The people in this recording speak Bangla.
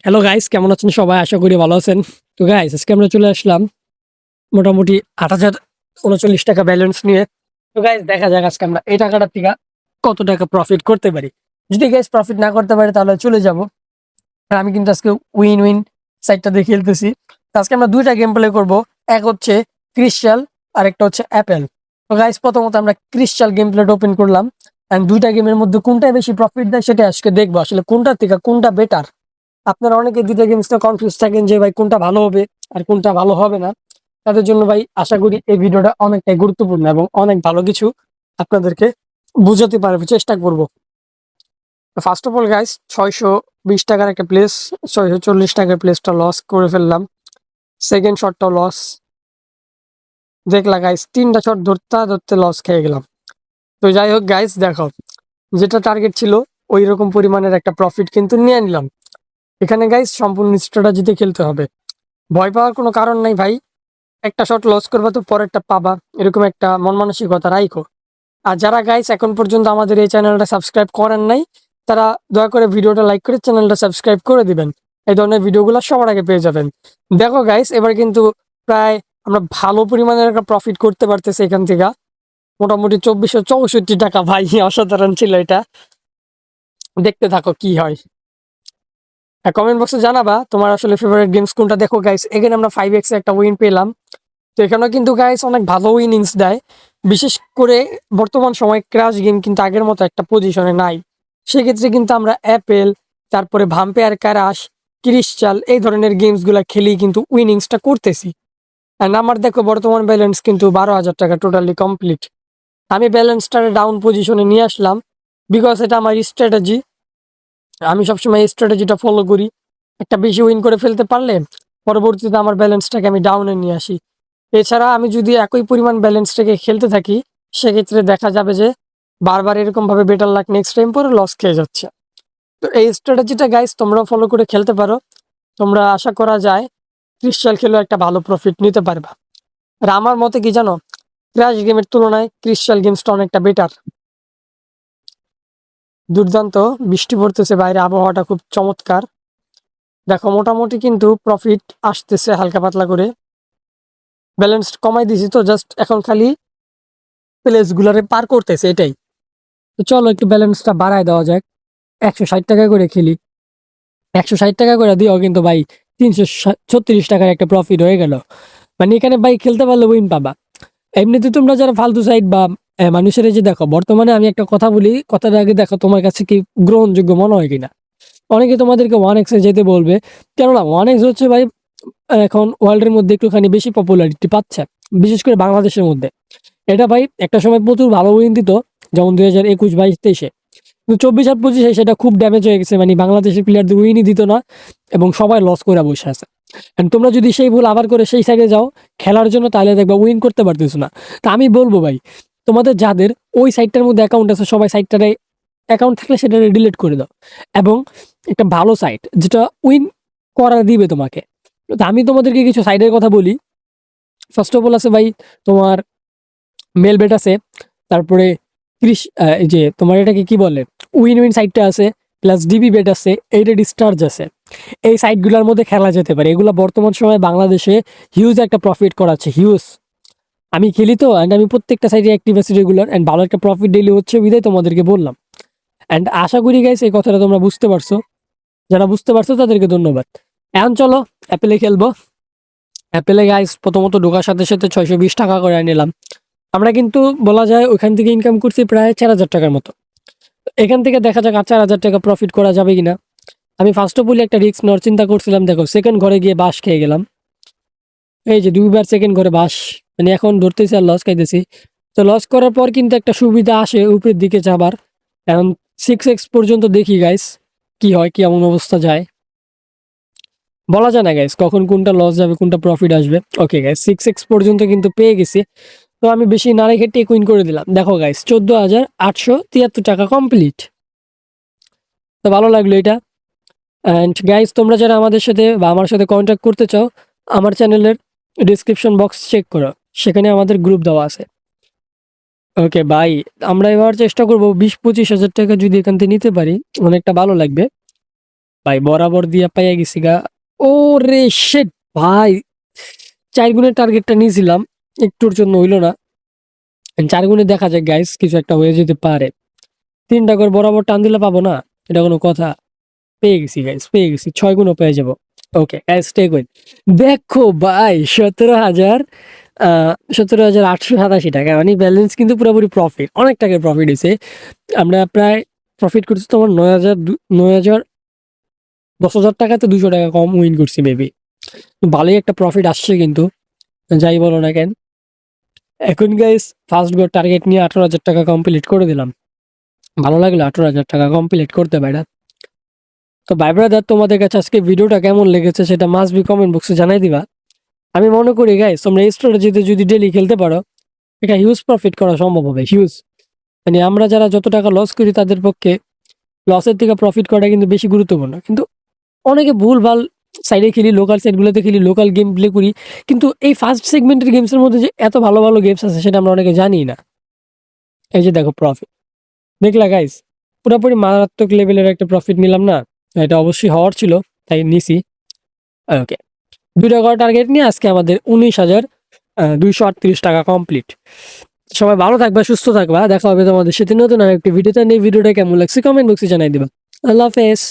হ্যালো গাইস, কেমন আছেন সবাই? আশা করি ভালো আছেন। তো গাইস, আজকে আমরা চলে আসলাম মোটামুটি ৮,০৩৯ টাকা ব্যালেন্স নিয়ে। তো গাইস, দেখা যাক আজকে আমরা এই টাকাটার থেকে কত টাকা প্রফিট করতে পারি। যদি গাইস প্রফিট না করতে পারি তাহলে চলে যাব। আর আমি কিন্তু আজকে উইন উইন সাইডটা দিয়ে খেলতেছি। তো আজকে আমরা ২ টা গেম প্লে করব। এক হচ্ছে ক্রিস্টাল আর একটা হচ্ছে অ্যাপেল। তো গাইস, প্রথমত আমরা ক্রিস্টাল গেম প্লেটা ওপেন করলাম। এন্ড ২ টা গেমের মধ্যে কোনটা বেশি প্রফিট দেয় সেটা আজকে দেখবো। আসলে কোনটার থেকে কোনটা বেটার। আপনারা অনেকে ২ টা গেমস নিয়ে কনফিউজ থাকেন যে ভাই কোনটা ভালো হবে আর কোনটা ভালো হবে না। তাদের জন্য ভাই আশা করি এই ভিডিওটা অনেকটাই গুরুত্বপূর্ণ এবং অনেক ভালো কিছু আপনাদেরকে বুঝাতে পারবো, চেষ্টা করব। ফার্স্ট অফ অল গাইস, ৬২০ টাকার একটা প্লেস, ৬৪০ টাকার প্লেসটা লস করে ফেললাম। সেকেন্ড শটটাও লস। দেখলা গাইস, ৩টা শট ধরতে ধরতে লস খেয়ে গেলাম। তো যাই হোক গাইস, দেখো যেটা টার্গেট ছিল ওই রকম পরিমাণের একটা প্রফিট কিন্তু নিয়ে নিলাম। এখানে গাইস সম্পূর্ণ স্ট্র্যাটেজিতে খেলতে হবে। ভয় পাওয়ার কোনো কারণ নাই ভাই। একটা শট লস করবা তো পরেরটা পাবা, এরকম একটা মন মানসিকতা রাখো। আর যারা গাইস এখন পর্যন্ত আমাদের এই চ্যানেলটা সাবস্ক্রাইব করেন নাই, তারা দয়া করে ভিডিওটা লাইক করে চ্যানেলটা সাবস্ক্রাইব করে দিবেন। এই ধরনের ভিডিওগুলো সবার আগে পেয়ে যাবেন। দেখো গাইস, এবার কিন্তু প্রায় আমরা ভালো পরিমাণের একটা প্রফিট করতে পারতেছি এখান থেকে। মোটামুটি ২৪৬৪ টাকা ভাই, অসাধারণ ছিল এটা। দেখতে থাকো কি হয়। কমেন্ট বক্সে জানাবা তোমার আসলে ফেভারিট গেমস কোনটা। দেখো গাইস, এখানে আমরা 5x একটা উইন পেলাম। তো এখানেও কিন্তু গাইস অনেক ভালো ইনিংস দেয়। বিশেষ করে বর্তমান সময় ক্রাশ গেম কিন্তু আগের মতো একটা পজিশনে নাই। সেক্ষেত্রে কিন্তু আমরা অ্যাপেল, তারপরে ভাম্পায়ার ক্রাশ, ক্রিস্টাল এই ধরনের গেমসগুলো খেলেই কিন্তু উইনিংসটা করতেছি। অ্যান্ড আমার দেখো বর্তমান ব্যালেন্স কিন্তু ১২,০০০ টাকা টোটালি কমপ্লিট। আমি ব্যালেন্সটা ডাউন পজিশনে নিয়ে আসলাম বিকজ এটা আমার স্ট্র্যাটেজি। আমি সবসময় এই স্ট্র্যাটেজিটা ফলো করি। একটা বেশি উইন করে ফেলতে পারলে পরবর্তীতে আমার ব্যালেন্সটাকে আমি ডাউনে নিয়ে আসি। এছাড়া আমি যদি একই পরিমাণ ব্যালেন্সটাকে খেলতে থাকি, সেক্ষেত্রে দেখা যাবে যে বারবার এরকমভাবে বেটার লাক নেক্সট টাইম পরে লস খেয়ে যাচ্ছে। তো এই স্ট্র্যাটেজিটা গাইস তোমরাও ফলো করে খেলতে পারো। তোমরা আশা করা যায় ক্রিস্টাল খেলেও একটা ভালো প্রফিট নিতে পারবা। আর আমার মতে কি জানো, ক্র্যাশ গেমের তুলনায় ক্রিস্টাল গেমসটা অনেকটা বেটার। দুর্দান্ত বৃষ্টি পড়তেছে বাইরে, আবহাওয়াটা খুব চমৎকার। দেখো মোটামুটি কিন্তু প্রফিট আসতেছে হালকা পাতলা করে। ব্যালেন্স কমাই দিছি তো জাস্ট এখন খালি প্লেস গুলারে পার করতেছে এটাই। তো চলো একটু ব্যালেন্সটা বাড়ায় দেওয়া যাক। ১৬০ টাকা করে খেলি। ১৬০ টাকা করে দিও কিন্তু ভাই, ৩৩৬ টাকার একটা প্রফিট হয়ে গেল। মানে এখানে ভাই খেলতে পারলে উইন পাবা। এমনিতে তোমরা যারা ফালতু সাইড বা মানুষের এই যে দেখো, বর্তমানে আমি একটা কথা বলি, কথাটা আগে দেখো তোমার কাছে কি গ্রহণযোগ্য মনে হয় কিনা। অনেকে তোমাদেরকে 1x এ যেতে বলবে, কেননা 1x হচ্ছে ভাই এখন ওয়ার্ল্ডের মধ্যে একটুখানি বেশি পপুলারিটি পাচ্ছে, বিশেষ করে বাংলাদেশের মধ্যে। এটা ভাই একটা সময় প্রচুর ভালো উইন দিত, যেমন ২০২১, ২২, ২৩-এ। কিন্তু ২৪ আর ২৫-এ সেটা খুব ড্যামেজ হয়ে গেছে। মানে বাংলাদেশের প্লেয়ারদের উইনই দিত না এবং সবাই লস করে বসে আছে। And তোমরা যদি সেই ভুল আবার করে সেই সাইডে যাও খেলার জন্য, তাহলে দেখবা উইন করতে পারতেছো না। তা আমি বলবো ভাই, তোমাদের যাদের ওই সাইটটার মধ্যে অ্যাকাউন্ট আছে, সবাই সাইটটারে অ্যাকাউন্ট থাকলে সেটা ডিলিট করে দাও এবং একটা ভালো সাইট যেটা উইন করা দিবে তোমাকে। তো আমি তোমাদেরকে কিছু সাইডের কথা বলি। ফার্স্ট অফ অল আছে ভাই তোমার মেলবেট আছে, তারপরে এই যে তোমার এটাকে কি বলে, উইন উইন সাইটটা আছে, প্লাস ডিবি বেট আছে, এইটেড স্টার্স আছে। এই সাইটগুলোর মধ্যে খেলা যেতে পারে। এগুলো বর্তমান সময়ে বাংলাদেশে হিউজ একটা প্রফিট করাচ্ছে, হিউজ। আমি খেলি তো, অ্যান্ড আমি প্রত্যেকটা সাইটে অ্যাক্টিভ আছি রেগুলার, অ্যান্ড ভালো একটা প্রফিট ডেইলি হচ্ছে বিধায় তোমাদেরকে বললাম। অ্যান্ড আশা করি গাইস এই কথাটা তোমরা বুঝতে পারছো। যারা বুঝতে পারছো তাদেরকে ধন্যবাদ। এখন চলো অ্যাপেলে খেলবো। অ্যাপেলে গাইস প্রথমত ঢোকার সাথে সাথে ৬২০ টাকা করে নিলাম। আমরা কিন্তু বলা যায় ওইখান থেকে ইনকাম করছি প্রায় ৪,০০০ টাকার মতো। এখান থেকে দেখা যাক আর ৪,০০০ টাকা প্রফিট করা যাবে কিনা। আমি ফার্স্ট অফ অল একটা রিস্ক নেওয়ার চিন্তা করছিলাম। দেখো সেকেন্ড ঘরে গিয়ে বাস খেয়ে গেলাম। এই যে ২ বার সেকেন্ড ঘরে বাস, মানে এখন ধরতেছি আর লস খাইতেছি। তো লস করার পর কিন্তু একটা সুবিধা আসে উপরের দিকে যাবার। এখন 6x পর্যন্ত দেখি গাইস কি হয়, কি এমন অবস্থা যায় বলা যায় না গাইস, কখন কোনটা লস যাবে কোনটা প্রফিট আসবে। ওকে গাইস, 6x পর্যন্ত কিন্তু পেয়ে গেছি। তো আমি বেশি না রেখে টেক উইন করে দিলাম। দেখো গাইস ১৪,৮৭৩ টাকা কমপ্লিট। তো ভালো লাগলো এটা। অ্যান্ড গাইস তোমরা যারা আমাদের সাথে বা আমার সাথে কন্ট্যাক্ট করতে চাও, আমার চ্যানেলের ডিসক্রিপশন বক্স চেক করো, সেখানে আমাদের গ্রুপ দেওয়া আছে। ওকে ভাই, আমরা এবার চেষ্টা করবো ২০-২৫ হাজার টাকা যদি এখান থেকে নিতে পারি, অনেকটা ভালো লাগবে। ভাই বরাবর দিয়া পাইয়া গেছি গা। ও রে শেট ভাই, 4 গুণের টার্গেটটা নিয়েছিলাম, একটুর জন্য হইলো না। 4 গুণে দেখা যায় গাইস কিছু একটা হয়ে যেতে পারে। 3টা করে বরাবর টান দিলে পাবো না, এটা কোনো কথা? পেয়ে গেছি গাইস, পেয়ে গেছি, 6 গুণও পেয়ে যাবো। ওকে গাইস, টেক উইন। দেখো ভাই 17,000, 17,887 টাকা, মানে ব্যালেন্স কিন্তু পুরোপুরি প্রফিট, অনেক টাকার প্রফিট হয়েছে। আমরা প্রায় প্রফিট করছি তোমার 9,000 10,000 টাকাতে 200 টাকা কম উইন করছি মেবি। ভালোই একটা প্রফিট আসছে কিন্তু, যাই বলো না কেন। এখন গাইস ফার্স্ট গো টার্গেট নিয়ে 18,000 টাকা কমপ্লিট করে দিলাম। ভালো লাগলো 18,000 টাকা কমপ্লিট করতে পারা। তো ভাই ব্রাদার, তোমাদের কাছে আজকে ভিডিওটা কেমন লেগেছে সেটা মাস্ট বি কমেন্ট বক্সে জানাই দিবা। আমি মনে করি গাইস তোমরা এই স্ট্র্যাটেজিতে যদি ডেইলি খেলতে পারো, এটা হিউজ প্রফিট করা সম্ভব হবে, হিউজ। মানে আমরা যারা যত টাকা লস করি তাদের পক্ষে লসের থেকে প্রফিট করাটা কিন্তু বেশি গুরুত্বপূর্ণ। কিন্তু অনেকে ভুলভাল সাইডে খেলি, লোকাল সাইডগুলোতে খেলি, লোকাল গেম প্লে করি, কিন্তু এই ফার্স্ট সেগমেন্টের গেমসের মধ্যে যে এত ভালো ভালো গেমস আছে সেটা আমরা অনেকে জানি না। এই যে দেখো প্রফিট, দেখলা গাইস, পুরোপুরি মারাত্মক লেভেলের একটা প্রফিট নিলাম না? এটা অবশ্যই হওয়ার ছিল, তাই নিছি। ওকে, 2টা করে টার্গেট নিয়ে আজকে আমাদের 19,238 টাকা কমপ্লিট। সবাই ভালো থাকবা, সুস্থ থাকবা, দেখা হবে তোমাদের সাথে নতুন আরেকটি ভিডিওতে। এই ভিডিওটা কেমন লাগছে কমেন্ট বক্সে জানাই দিবা। আল্লাহ হাফেজ।